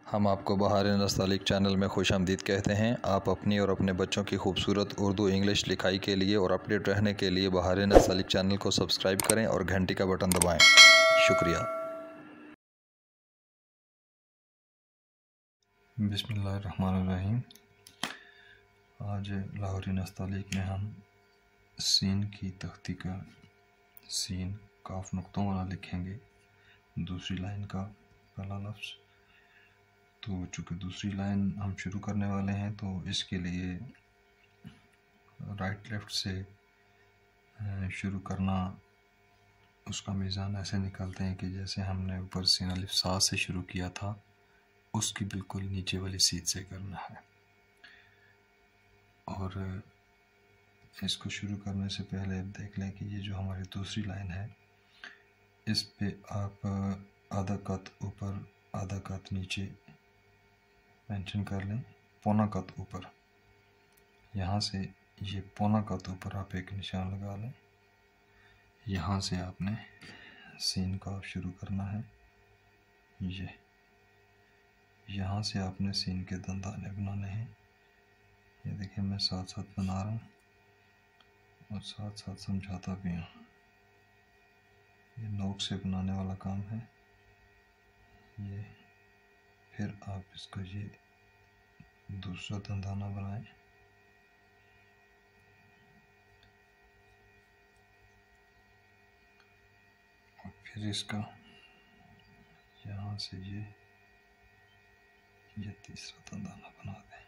हम आपको बहार नस्तालिक चैनल में खुशामदीद कहते हैं। आप अपनी और अपने बच्चों की खूबसूरत उर्दू इंग्लिश लिखाई के लिए और अपडेट रहने के लिए बहार नस्तालिक चैनल को सब्सक्राइब करें और घंटी का बटन दबाएं। शुक्रिया। बिस्मिल्लाहिर्रहमानिर्रहीम। आज लाहौरी नस्तालिक में हम सीन की तख्ती का सीन काफ नुक्तों वाला लिखेंगे। दूसरी लाइन का पहला लफ्ज़। तो चूँकि दूसरी लाइन हम शुरू करने वाले हैं तो इसके लिए राइट लेफ़्ट से शुरू करना, उसका मीज़ान ऐसे निकालते हैं कि जैसे हमने ऊपर सीन अलिफ सा से शुरू किया था उसकी बिल्कुल नीचे वाली सीट से करना है। और इसको शुरू करने से पहले देख लें कि ये जो हमारी दूसरी लाइन है इस पे आप आधा कत ऊपर आधा कत नीचे मेंशन कर लें, पौना कत ऊपर। यहाँ से ये पौना कत ऊपर आप एक निशान लगा लें। यहाँ से आपने सीन का शुरू करना है। ये यहाँ से आपने सीन के दंदाने बनाने हैं। ये देखिए मैं साथ साथ बना रहा हूँ और साथ साथ समझाता भी हूँ। ये नोक से बनाने वाला काम है। ये फिर आप इसको ये दूसरा दंदाना बनाएं। और फिर इसका यहाँ से ये तीसरा दंदाना बना दें।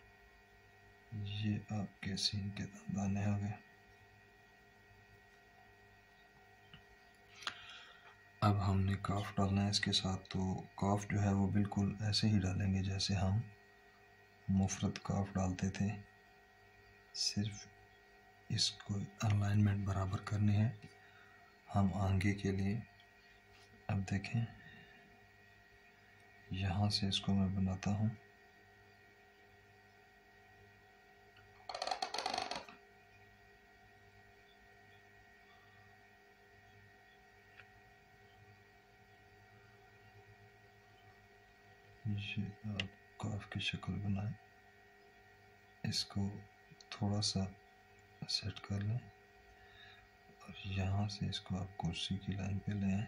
ये आपके सीन के दंदाने हो गए। अब हमने काफ डालना है इसके साथ। तो काफ जो है वो बिल्कुल ऐसे ही डालेंगे जैसे हम मुफरद काफ डालते थे, सिर्फ इसको अलाइनमेंट बराबर करनी है हम आगे के लिए। अब देखें यहाँ से इसको मैं बनाता हूँ। ये आप काफ की शक्ल बनाएं, इसको थोड़ा सा सेट कर लें और यहाँ से इसको आप कुर्सी की लाइन पे ले आएं।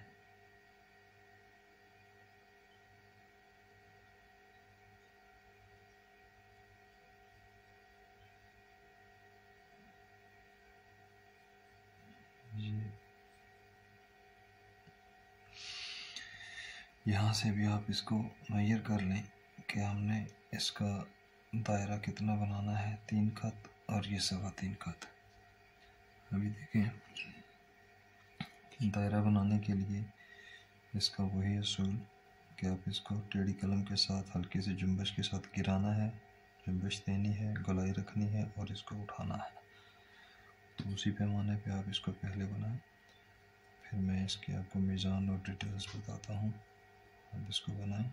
यहाँ से भी आप इसको मेजर कर लें कि हमने इसका दायरा कितना बनाना है, 3 खत और ये 3.25 खत। अभी देखें दायरा बनाने के लिए इसका वही असूल कि आप इसको टेढ़ी कलम के साथ हल्के से जुम्बश के साथ गिराना है, जुम्बश देनी है, गोलाई रखनी है और इसको उठाना है। तो उसी पैमाने पे आप इसको पहले बनाएं, फिर मैं इसकी आपको मीज़ान और डिटेल्स बताता हूँ। अब इसको बनाएं।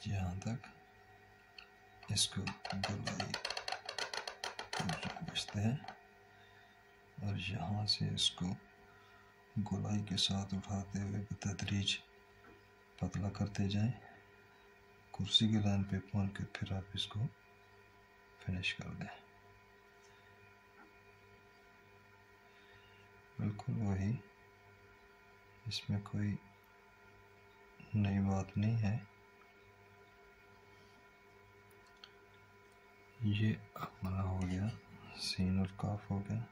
यहाँ तक इसको गोलाई बचते हैं और यहाँ से इसको गोलाई के साथ उठाते हुए बतदरीज पतला करते जाएं। कुर्सी की लाइन पे पहुँच के फिर आप इसको फिनिश कर दें। बिल्कुल वही, इसमें कोई नई बात नहीं है। ये हमारा हो गया सीन और काफ हो गया।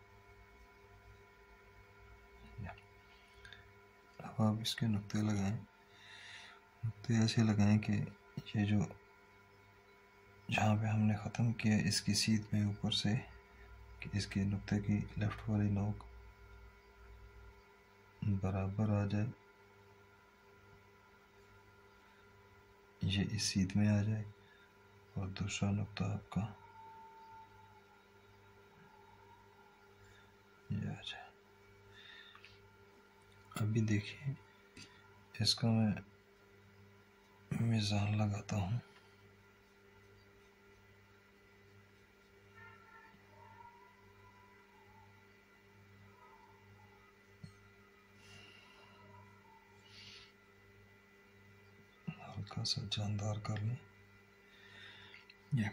अब आप इसके नुक्ते लगाएं। नुक्ते ऐसे लगाएं कि ये जो जहाँ पे हमने ख़त्म किया इसकी सीध में ऊपर से कि इसके नुक्ते की लेफ़्ट वाली नोक बराबर आ जाए, ये इस सीध में आ जाए और दूसरा नुक्ता आपका ये आ जाए। अभी देखिए इसका मैं मीज़ान लगाता हूँ। हल्का सा जानदार कर लें। ये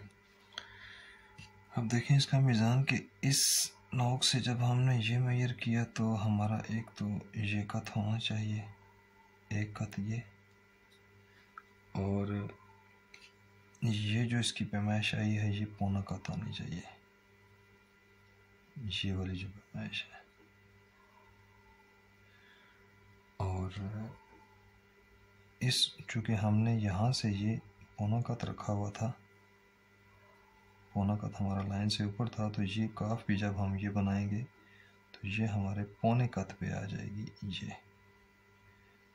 अब देखें इसका मीज़ान कि इस नोक से जब हमने ये मेजर किया तो हमारा एक तो ये कत होना चाहिए, एक कत ये, और ये जो इसकी पैमाइश आई है ये पौना कत आनी चाहिए, ये वाली जो पैमाइश है। और इस चूँकि हमने यहाँ से ये पौना कत रखा हुआ था, पौना कत हमारा लाइन से ऊपर था, तो ये काफ भी जब हम ये बनाएंगे तो ये हमारे पौने कत पे आ जाएगी ये।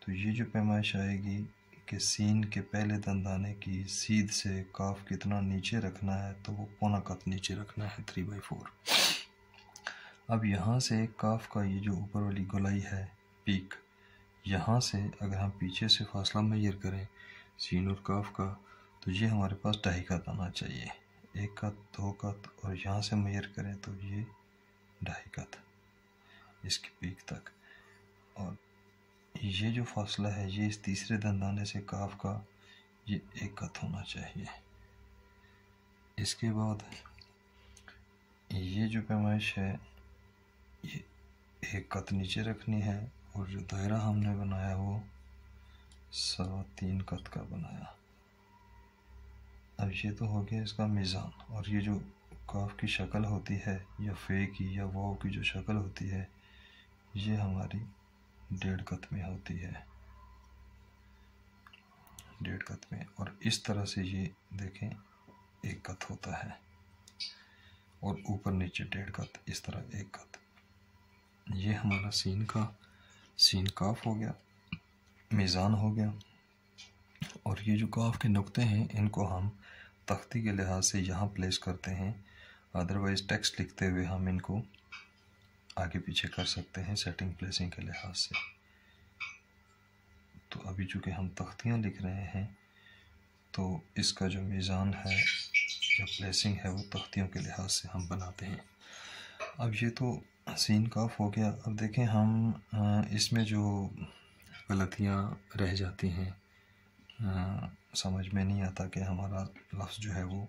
तो ये जो पैमाइश आएगी कि सीन के पहले दंदाने की सीध से काफ कितना नीचे रखना है, तो वो पौना कत नीचे रखना है 3/4। अब यहाँ से काफ का ये जो ऊपर वाली गोलाई है पीक, यहाँ से अगर हम पीछे से फासला मेजर करें सीन और काफ का, तो ये हमारे पास 2.5 कत आना चाहिए, 1 कत 2 कत, और यहाँ से मेजर करें तो ये 2.5 कत इसकी पीक तक। और ये जो फासला है ये इस तीसरे दंदाने से काफ का ये 1 कत होना चाहिए। इसके बाद ये जो पैमाइश है ये 1 कत नीचे रखनी है, और जो दायरा हमने बनाया वो 3.25 कत का बनाया। अब ये तो हो गया इसका मीज़ान। और ये जो काफ की शक्ल होती है या फे की या वाव की जो शक्ल होती है ये हमारी 1.5 कत में होती है, 1.5 कत में। और इस तरह से ये देखें 1 कत होता है, और ऊपर नीचे 1.5 कत, इस तरह 1 कत। ये हमारा सीन काफ हो गया, मीज़ान हो गया। और ये जो काफ के नुक्ते हैं इनको हम तख्ती के लिहाज से यहाँ प्लेस करते हैं, अदरवाइज़ टेक्स्ट लिखते हुए हम इनको आगे पीछे कर सकते हैं सेटिंग प्लेसिंग के लिहाज से। तो अभी चूँकि हम तख्तियाँ लिख रहे हैं तो इसका जो मीज़ान है या प्लेसिंग है वो तख्तियों के लिहाज से हम बनाते हैं। अब ये तो सीन काफ हो गया। अब देखें हम इसमें जो गलतियाँ रह जाती हैं, समझ में नहीं आता कि हमारा लफ्ज़ जो है वो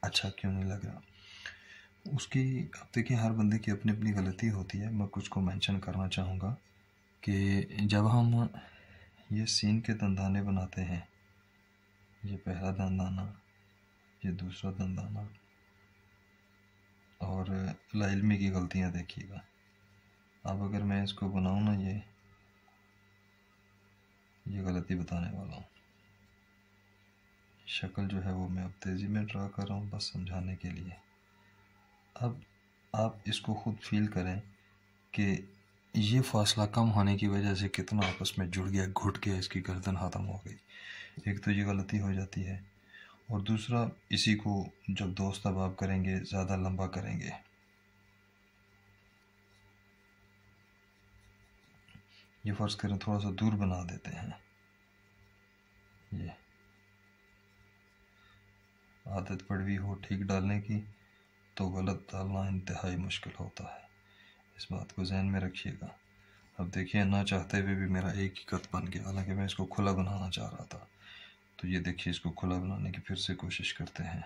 अच्छा क्यों नहीं लग रहा, उसकी अब देखिए हर बंदे की अपनी अपनी गलती होती है। मैं कुछ को मेंशन करना चाहूँगा कि जब हम ये सीन के दंदाने बनाते हैं, ये पहला दंदाना, ये दूसरा दंदाना, और लाइल्मी की गलतियाँ देखिएगा। अब अगर मैं इसको बनाऊँ ना, ये गलती बताने वाला हूँ। शक्ल जो है वो मैं अब तेज़ी में ड्रा कर रहा हूँ बस समझाने के लिए। अब आप इसको खुद फील करें कि ये फासला कम होने की वजह से कितना आपस में जुड़ गया, घुट गया, इसकी गर्दन ख़त्म हो गई। एक तो ये गलती हो जाती है, और दूसरा इसी को जब दोस्त अहबाब करेंगे ज़्यादा लंबा करेंगे। ये फ़र्ज़ करें थोड़ा सा दूर बना देते हैं, ये आदत पड़ हुई हो ठीक डालने की तो गलत डालना इंतहाई मुश्किल होता है, इस बात को जहन में रखिएगा। अब देखिए ना चाहते हुए भी मेरा 1 ही कत बन गया, हालांकि मैं इसको खुला बनाना चाह रहा था। तो ये देखिए इसको खुला बनाने की फिर से कोशिश करते हैं।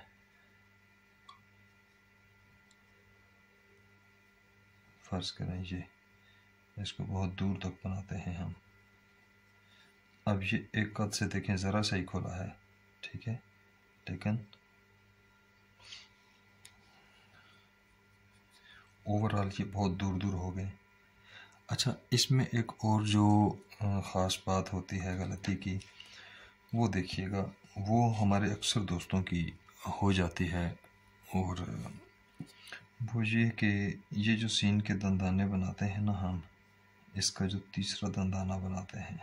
फ़र्ज़ करें ये इसको बहुत दूर तक बनाते हैं हम। अब ये 1 कत से देखें ज़रा सा ही खुला है, ठीक है, लेकिन ओवरऑल ये बहुत दूर दूर हो गए। अच्छा, इसमें एक और जो ख़ास बात होती है गलती की, वो देखिएगा, वो हमारे अक्सर दोस्तों की हो जाती है, और वो ये कि ये जो सीन के दंदाने बनाते हैं ना हम, इसका जो तीसरा दंदाना बनाते हैं,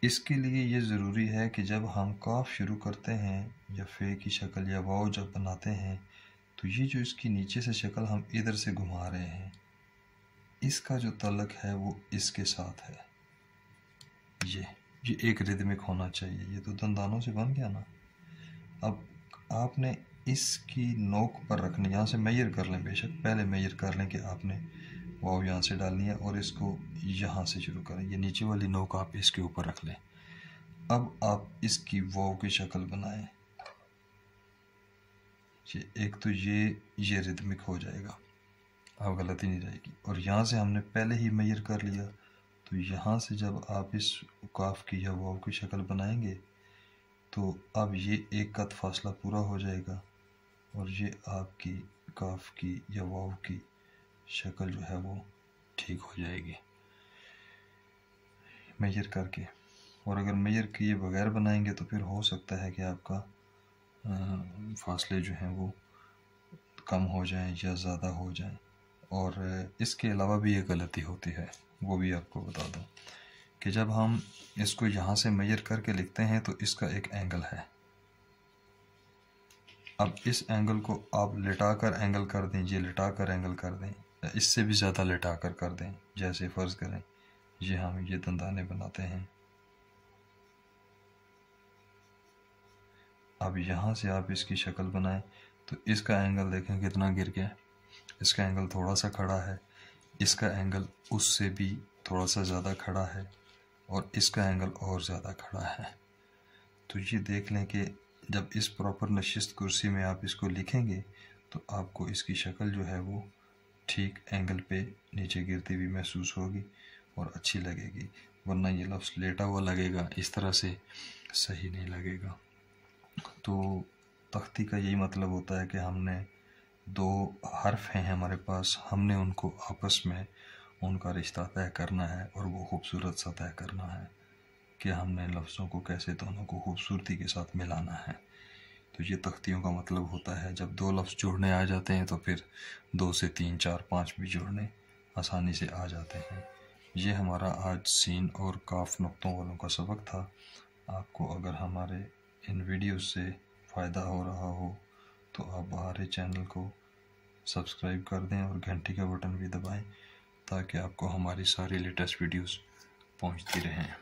इसके लिए ये ज़रूरी है कि जब हम काफ शुरू करते हैं या फे की शक्ल या वाव जब बनाते हैं, तो ये जो इसकी नीचे से शक्ल हम इधर से घुमा रहे हैं, इसका जो तल्लक है वो इसके साथ है। ये एक रिदमिक होना चाहिए। ये तो दंदानों से बन गया ना। अब आपने इसकी नोक पर रखने, यहाँ से मेजर कर लें, बेशक पहले मेजर कर लें कि आपने वाव यहाँ से डालनी है और इसको यहाँ से शुरू करें। ये नीचे वाली नोक आप इसके ऊपर रख लें। अब आप इसकी वाव की शक्ल बनाएं। एक तो ये रिदमिक हो जाएगा, अब गलती नहीं रहेगी। और यहाँ से हमने पहले ही मेजर कर लिया, तो यहाँ से जब आप इस काफ की या वाव की शक्ल बनाएंगे तो अब ये एक कद फासला पूरा हो जाएगा और ये आपकी काफ की या वाव की शक्ल जो है वो ठीक हो जाएगी मेजर करके। और अगर मेजर किए बगैर बनाएंगे तो फिर हो सकता है कि आपका फासले जो हैं वो कम हो जाएं या ज़्यादा हो जाएं। और इसके अलावा भी एक गलती होती है, वो भी आपको बता दूं कि जब हम इसको यहाँ से मेजर करके लिखते हैं तो इसका एक एंगल है। अब इस एंगल को आप लिटा कर एंगल कर दें, ये लिटा कर एंगल कर दें, या इससे भी ज़्यादा लिटा कर दें। जैसे फ़र्ज़ करें ये हम ये दंदाने बनाते हैं, अब यहाँ से आप इसकी शक्ल बनाएं तो इसका एंगल देखें कितना गिर गया। इसका एंगल थोड़ा सा खड़ा है, इसका एंगल उससे भी थोड़ा सा ज़्यादा खड़ा है और इसका एंगल और ज़्यादा खड़ा है। तो ये देख लें कि जब इस प्रॉपर नशिस्त कुर्सी में आप इसको लिखेंगे तो आपको इसकी शक्ल जो है वो ठीक एंगल पे नीचे गिरती हुई महसूस होगी और अच्छी लगेगी। वरना ये लफ्ज़ लेटा हुआ लगेगा, इस तरह से सही नहीं लगेगा। तो तख्ती का यही मतलब होता है कि हमने दो हर्फ हैं हमारे पास, हमने उनको आपस में उनका रिश्ता तय करना है और वो खूबसूरत सा तय करना है कि हमने लफ्ज़ों को कैसे दोनों को खूबसूरती के साथ मिलाना है। तो ये तख्तियों का मतलब होता है। जब दो लफ्ज़ जोड़ने आ जाते हैं तो फिर 2 से 3, 4, 5 भी जोड़ने आसानी से आ जाते हैं। ये हमारा आज सीन और काफ नुक्तों वालों का सबक था। आपको अगर हमारे इन वीडियोस से फ़ायदा हो रहा हो तो आप हमारे चैनल को सब्सक्राइब कर दें और घंटी का बटन भी दबाएं ताकि आपको हमारी सारी लेटेस्ट वीडियोस पहुंचती रहें।